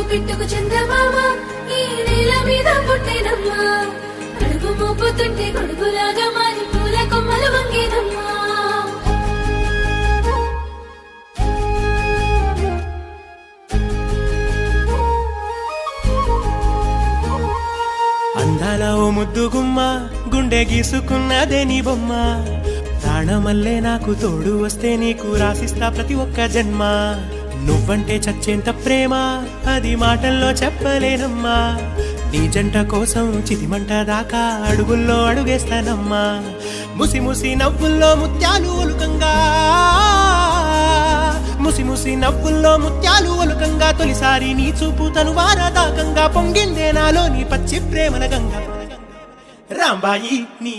పిట్టుకు చందమామ ఈ నేల మీద పుట్టేనమ్మా అడుగు మోపుతుంటే గొడుగులాగా మారి పూల కొమ్మలు వంగేనమ్మా అందాల ఓ ముద్దు గుమ్మ గుండె గీసుకున్నదే నీ బొమ్మ ప్రాణమల్లే నాకు తోడు వస్తే నీకు రాసిస్తా ప్రతి ఒక్క జన్మ నువ్వంటే చచ్చేంత ప్రేమ అది మాటల్లో చెప్పలేనమ్మా నీ జంట కోసం చితిమంట దాకా అడుగుల్లో అడుగేస్తానమ్మా ముసి ముసి నవ్వుల్లో ముత్యాలు ఒలుకంగా ముసి ముసి నవ్వుల్లో ముత్యాలు ఒలుకంగా తొలిసారి నీ చూపు తను వారదాకంగా పొంగిందే నాలో నీ పచ్చి ప్రేమల గంగ రాంబాయి నీ